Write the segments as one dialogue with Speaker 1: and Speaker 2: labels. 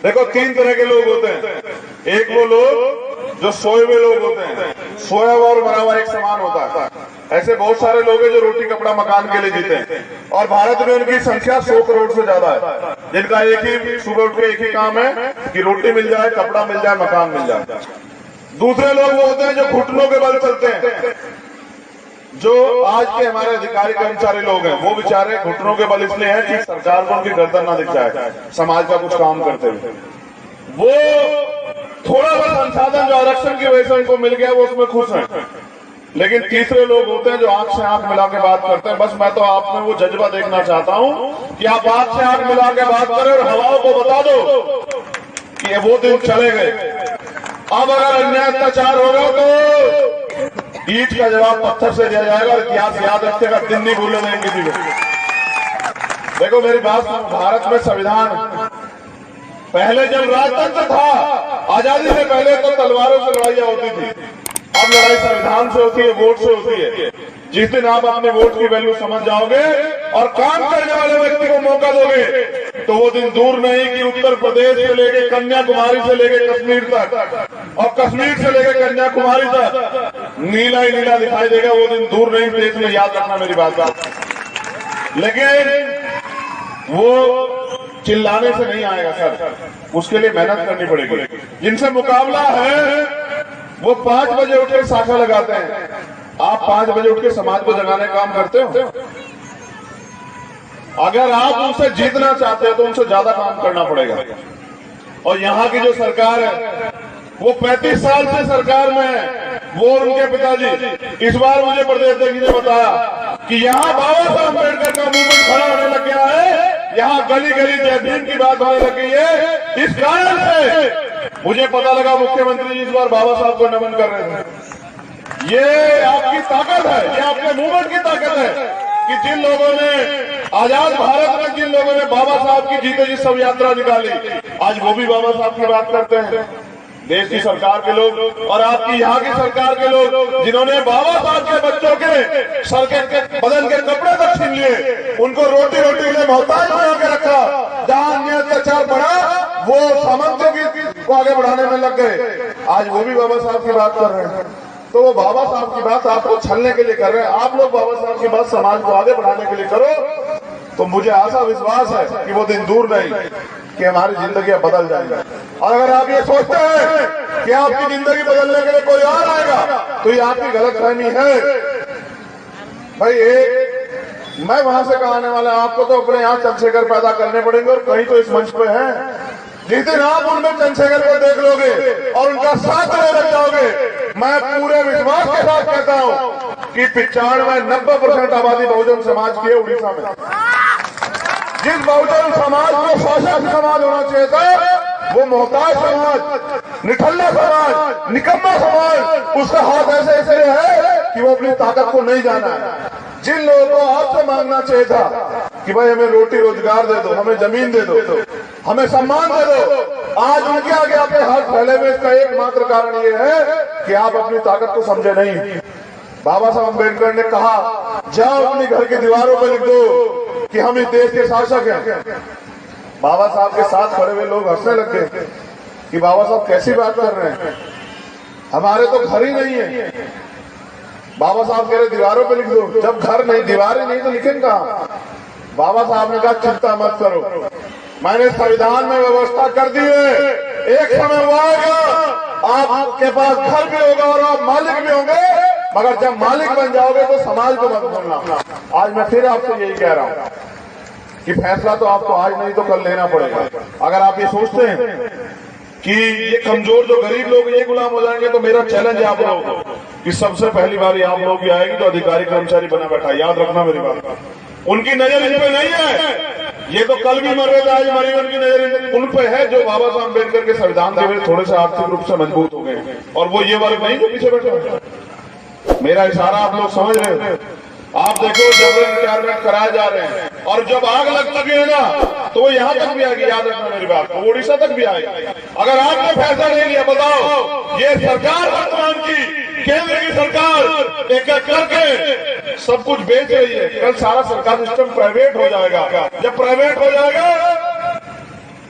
Speaker 1: देखो, तीन तरह के लोग होते हैं। एक वो लोग जो सोए हुए लोग होते हैं, सोया हुआ और मरा हुआ एक समान होता है। ऐसे बहुत सारे लोग हैं जो रोटी कपड़ा मकान के लिए जीते हैं, और भारत में उनकी संख्या 100 करोड़ से ज्यादा है, जिनका एक ही सुबह उठ के एक ही काम है कि रोटी मिल जाए, कपड़ा मिल जाए, मकान मिल जाए। दूसरे लोग वो होते हैं जो घुटनों के बल चलते हैं। जो आज के हमारे अधिकारी कर्मचारी लोग हैं, वो बेचारे घुटनों के बल इसलिए हैं कि सरकार को उनकी गर्दन ना दिख जाए समाज का कुछ काम करते हुए। वो थोड़ा सा संसाधन जो आरक्षण की वजह से उनको मिल गया, वो उसमें खुश हैं। लेकिन तीसरे लोग होते हैं जो आंख से आंख मिला के बात करते हैं। बस मैं तो आप में वो जज्बा देखना चाहता हूं कि आप आंख से आंख मिला के बात करें और हवाओं को बता दो कि वो दिन चले गए। अब अगर अन्याय अत्याचार होगा तो ईंट का जवाब पत्थर से दिया जाएगा, और इतिहास याद रखेगा, दिन नहीं भूलने देंगे किसी को। देखो मेरी बात, भारत में संविधान, पहले जब राजतंत्र था, आजादी से पहले तो तलवारों से लड़ाइयां होती थी। अब लड़ाई संविधान से होती है, वोट से होती है। जिस दिन आप अपने वोट की वैल्यू समझ जाओगे और काम करने वाले व्यक्ति को मौका दोगे, तो वो दिन दूर नहीं कि उत्तर प्रदेश से लेके कन्याकुमारी से लेके कश्मीर तक, और कश्मीर से लेके कन्याकुमारी तक नीला ही नीला दिखाई देगा। वो दिन दूर नहीं, देश में, याद रखना मेरी बात। लेकिन वो चिल्लाने से नहीं आएगा सर, उसके लिए मेहनत करनी पड़ेगी। जिनसे मुकाबला है वो 5 बजे उठ के शाखा लगाते हैं। आप 5 बजे उठ के समाज को जगाने का काम करते हो? अगर आप उनसे जीतना चाहते हो तो उनसे ज्यादा काम करना पड़ेगा। और यहाँ की जो सरकार है, वो 35 साल से सरकार में है, वो उनके पिताजी। इस बार मुझे प्रदेश अध्यक्ष ने बताया कि यहाँ बाबा साहब अम्बेडकर का मूवमेंट खड़ा होने लग गया है, यहाँ गली गली जय भीम की बात होने लग गई है। इस कारण से मुझे पता लगा मुख्यमंत्री जी इस बार बाबा साहब को नमन कर रहे थे। ये आपकी ताकत है, ये आपके मूवमेंट की ताकत है कि जिन लोगों ने आजाद भारत में, जिन लोगों ने बाबा साहब की जीते जी सब यात्रा निकाली, आज वो भी बाबा साहब की बात करते हैं। देश की सरकार के लोग और आपकी यहाँ की सरकार के लोग, जिन्होंने बाबा साहब के बच्चों के सर के बदन के कपड़े तक छीन लिए, उनको रोटी रोटी के लिए मोहताज बना के रखा। जहाँ अन्याय अत्याचार बढ़ा, वो सामंतों को आगे बढ़ाने में लग गए। आज वो भी बाबा साहब की बात कर रहे हैं। तो वो बाबा साहब की बात आपको छलने के लिए कर रहे हैं। आप लोग बाबा साहब की बात समाज को आगे बढ़ाने के लिए करो, तो मुझे आशा विश्वास है कि वो दिन दूर नहीं कि हमारी जिंदगी बदल जाएगी। और अगर आप ये सोचते हैं कि आपकी जिंदगी बदलने के लिए कोई और आएगा, तो ये आपकी गलतफहमी है। भाई मैं वहां से कहा आने वाला, आपको तो अपने यहाँ चंद्रशेखर पैदा करने पड़ेंगे, और कहीं तो इस मंच पे हैं। जिस दिन आप उनमें चंद्रशेखर को देख लोगे और उनका साथ देने लग जाओगे, मैं पूरे विश्वास के साथ कहता हूं कि 95-90% आबादी बहुजन समाज की है उड़ीसा में। जिस बहुजन समाज को शासक समाज होना चाहिए था, वो मोहताज समाज, निठल्ला समाज, निकम्मा समाज, उसका हाथ ऐसे ऐसे है कि वो अपनी ताकत को नहीं जाना है। जिन लोगों को आपसे मांगना चाहिए था कि भाई हमें रोटी रोजगार दे दो, हमें जमीन दे दो, हमें सम्मान दे दो, आज उनके आगे आपके हाथ फैले हुए। इसका एकमात्र कारण ये है कि आप अपनी ताकत को समझे नहीं। बाबा साहब अम्बेडकर ने कहा, जाओ अपनी घर की दीवारों पर लिख दो कि हम इस देश के शासक हैं। बाबा साहब के साथ खड़े हुए लोग हंसने लग गए कि बाबा साहब कैसी बात कर रहे हैं, हमारे तो घर ही नहीं है। बाबा साहब कह रहे दीवारों पे लिख दो। जब घर नहीं, दीवारें नहीं, तो लिखेंगे कहां? बाबा साहब ने कहा चिंता मत करो, मैंने संविधान में व्यवस्था कर दी है। एक समय वो आएगा, आपके पास घर भी होगा और आप मालिक भी होंगे, मगर जब मालिक बन जाओगे तो समाज को मत भूलना। आज मैं फिर आपसे यही कह रहा हूं कि फैसला तो आपको आज नहीं तो कल लेना पड़ेगा। अगर आप ये सोचते हैं कि ये कमजोर जो गरीब लोग ये गुलाम हो जाएंगे, तो मेरा चैलेंज है आप लोगों को कि सबसे पहली बारी आप लोग की आएगी तो अधिकारी कर्मचारी बना बैठा। याद रखना मेरी बात, उनकी नजर इन पे नहीं है। ये तो कल भी मर रहे थे, आज मरी, उनकी नजर उन पे है जो बाबा साहब अम्बेडकर के संविधान के वजह थोड़े से आर्थिक रूप से मजबूत हो गए, और वो ये वर्ग नहीं जो पीछे बैठे। मेरा इशारा आप लोग समझ रहे हो? आप देखो जब रिटायरमेंट कराए जा रहे हैं, और जब आग लग लगी है ना, तो वो यहाँ तक भी आएगी। याद रखना मेरी बात, वो उड़ीसा तक भी आएगी। अगर आपने फैसला नहीं लिया, बताओ ये सरकार वर्तमान की, केंद्र की सरकार एक एक करके सब कुछ बेच रही है। कल सारा सरकार सिस्टम प्राइवेट हो जाएगा। जब प्राइवेट हो जाएगा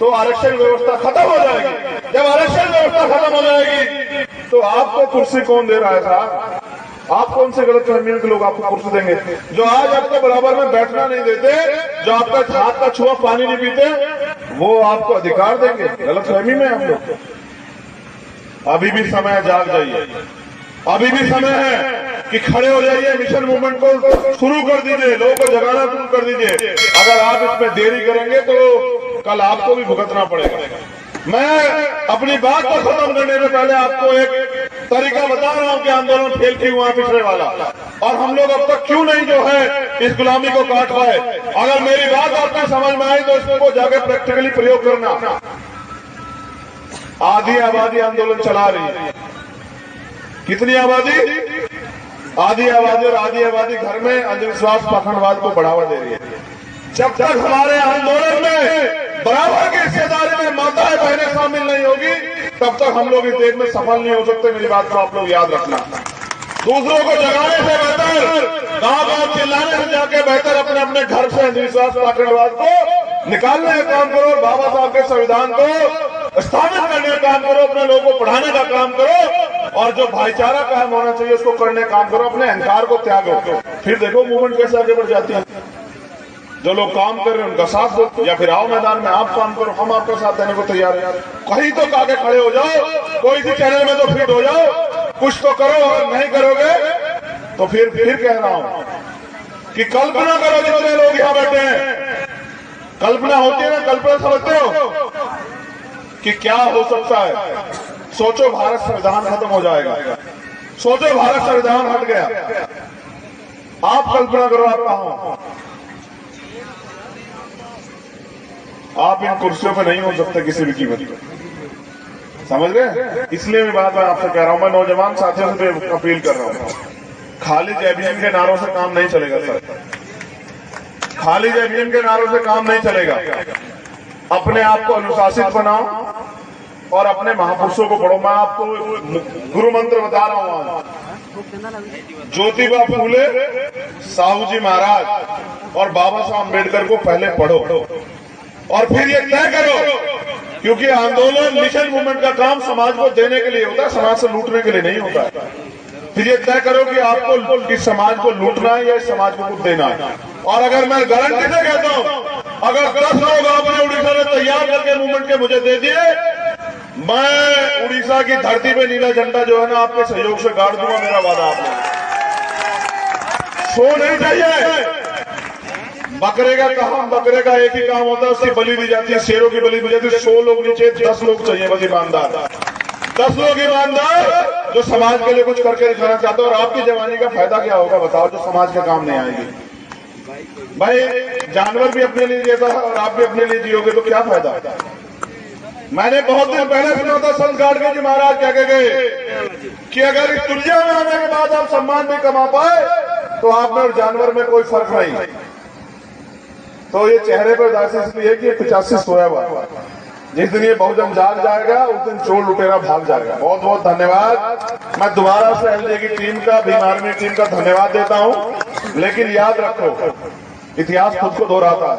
Speaker 1: तो आरक्षण व्यवस्था खत्म हो जाएगी। जब आरक्षण व्यवस्था खत्म हो जाएगी तो आपको कुर्सी कौन दे रहा है साहब? आप कौन से गलत फहमी के लोग आपको कुर्सी देंगे? जो आज आपको बराबर में बैठना नहीं देते, जो आपका हाथ का छुआ पानी नहीं पीते, वो आपको अधिकार देंगे? गलत फहमी में हम लोग। अभी भी समय है, जाग जाइए। अभी भी समय है कि खड़े हो जाइए, मिशन मूवमेंट को शुरू कर दीजिए, लोगों को जगाना शुरू कर दीजिए। अगर आप इसमें देरी करेंगे तो कल आपको भी भुगतना पड़ेगा। मैं अपनी बात को खत्म करने से पहले आपको एक तरीका बता रहा हूं कि आंदोलन फेल क्यों हुआ पिछड़े वाला, और हम लोग अब तक क्यों नहीं जो है इस गुलामी को काट पाए। अगर मेरी बात आपको समझ में आई तो इसको जाकर प्रैक्टिकली प्रयोग करना। आधी आबादी आंदोलन चला रही है। कितनी आबादी? आधी आबादी। और आधी आबादी घर में अंधविश्वास पाखंडवाद को बढ़ावा दे रही है। जब तक हमारे आंदोलन में बराबर की हिस्सेदारी में माताएं बहनें शामिल नहीं होगी, तब तक हम लोग इस देश में सफल नहीं हो सकते। मेरी बात को आप लोग याद रखना। दूसरों को जगाने से बेहतर, गांव-गांव चिल्लाने से जाके बेहतर अपने अपने घर से अंधविश्वास पाखंडवाद को निकालने का काम करो और बाबा साहब के संविधान को स्थापित करने का काम करो। अपने लोगों को पढ़ाने का काम करो और जो भाईचारा कायम होना चाहिए उसको करने का काम करो। अपने अहंकार को त्यागो, फिर देखो मूवमेंट कैसे आगे बढ़ जाती है। जो लोग काम कर रहे हैं उनका साथ दो, या फिर आओ मैदान में आप काम करो, हम आपका साथ देने को तैयार है। कहीं तो आगे खड़े हो जाओ, कोई सी चैनल में तो फिट हो जाओ, कुछ तो करो। अगर नहीं करोगे तो फिर कह रहा हूं कि कल्पना करो, जितने लोग यहां बैठे हैं, कल्पना होती है ना, कल्पना समझते हो कि क्या हो सकता है? सोचो भारत संविधान खत्म हो जाएगा, सोचो भारत संविधान हट गया, आप कल्पना करो आप कहां हो? आप इन कुर्सियों पे नहीं हो सकते किसी भी कीमत पे, समझ गए? इसलिए मैं बात आपसे कह रहा हूं, मैं नौजवान साथियों से अपील कर रहा हूं, खाली जय भीम के नारों से काम नहीं चलेगा सर, खाली जय भीम के नारों से काम नहीं चलेगा। अपने आप को अनुशासित बनाओ और अपने महापुरुषों को पढ़ो। मैं आपको गुरु मंत्र बता रहा हूं आज। ज्योतिबा फूले, साहू जी महाराज और बाबा साहब अम्बेडकर को पहले पढ़ो और फिर ये तय करो, क्योंकि आंदोलन मिशन मूवमेंट का काम समाज को देने के लिए होता है, समाज से लूटने के लिए नहीं होता है। फिर ये तय करो कि आपको किस समाज को लूटना है या इस समाज को कुछ देना है। और अगर मैं गारंटी से कहता हूं, अगर 10 लोग आपने उड़ीसा में तैयार करके मूवमेंट के मुझे दे दिए, मैं उड़ीसा की धरती पे नीला झंडा जो है ना आपके सहयोग से गाड़ दूंगा। मेरा वादा आपने सो नहीं चाहिए। बकरे का काम, बकरे का एक ही काम होता है, उसकी बलि दी जाती है, शेरों की बलि दी जाती है। 100 लोग नीचे, 10 लोग चाहिए बस ईमानदार, 10 लोग ईमानदार जो समाज के लिए कुछ करके दिखाना चाहते हो। और आपकी जवानी का फायदा क्या होगा बताओ, जो समाज के काम नहीं आएगी? भाई जानवर भी अपने लिए जीता है और आप भी अपने लिए जियोगे तो क्या फायदा? मैंने बहुत दिन पहले सुना था संत गाडगे जी महाराज क्या कह गए कि अगर इस दुनिया में आने के बाद आप सम्मान नहीं कमा पाए तो आप में और जानवर में कोई फर्क नहीं। तो ये चेहरे पर उदासी इसलिए कि 85 सोया हुआ, जिस दिन ये बहुजन जाग जाएगा उस दिन चोर लुटेरा भाग जाएगा। बहुत बहुत धन्यवाद। मैं दोबारा से एलजे की टीम का, भीम आर्मी टीम का धन्यवाद देता हूं। लेकिन याद रखो, इतिहास खुद को दोहराता है।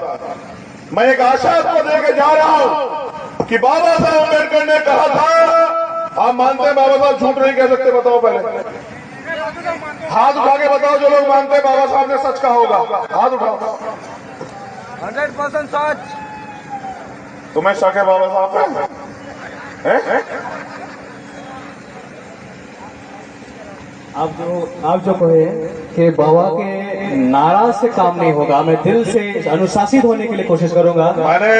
Speaker 1: मैं एक आशा आपको देके जा रहा हूं कि बाबा साहब अम्बेडकर ने कहा था, आप मानते हैं बाबा साहब झूठ नहीं कह सकते? बताओ पहले हाथ उठा के बताओ जो लोग मानते हैं बाबा साहब ने सच कहा होगा, हाथ उठाओ।
Speaker 2: 100% सच।
Speaker 1: तुम्हें शक है बाबा साहब पे?
Speaker 3: आप जो कहे कि बाबा के नारा से काम नहीं होगा, मैं दिल से अनुशासित होने के लिए कोशिश करूंगा।
Speaker 1: मैंने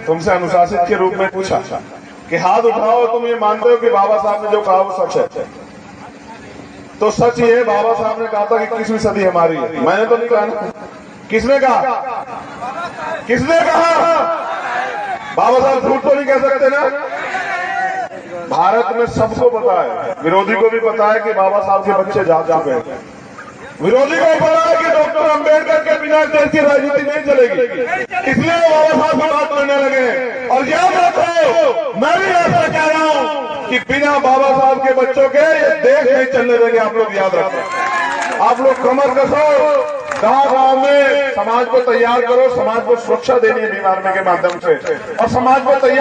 Speaker 1: तुमसे अनुशासित के रूप में पूछा कि हाथ उठाओ, तुम ये मानते हो कि बाबा साहब ने जो कहा वो सच है? तो सच ये है, बाबा साहब ने कहा था कि 21वीं सदी हमारी है। मैंने तो नहीं कहा ना। किसने कहा? किसने कहा? बाबा साहब झूठ तो नहीं कह सकते ना। भारत में सबको पता है, विरोधी को भी पता है कि बाबा साहब के बच्चे जा चुके हैं। विरोधी को भी पता है कि डॉक्टर अंबेडकर के बिना देश की राजनीति नहीं चलेगी, इसलिए बाबा साहब की बात करने लगे। और याद रखो, मैं भी ऐसा कह रहा हूं कि बिना बाबा साहब के बच्चों के ये देश नहीं चलने देंगे। आप लोग याद रखो, आप लोग कमर कसो, गांव में समाज को तैयार करो, समाज को सुरक्षा देनी है बीमारी के माध्यम से, और समाज को तैयार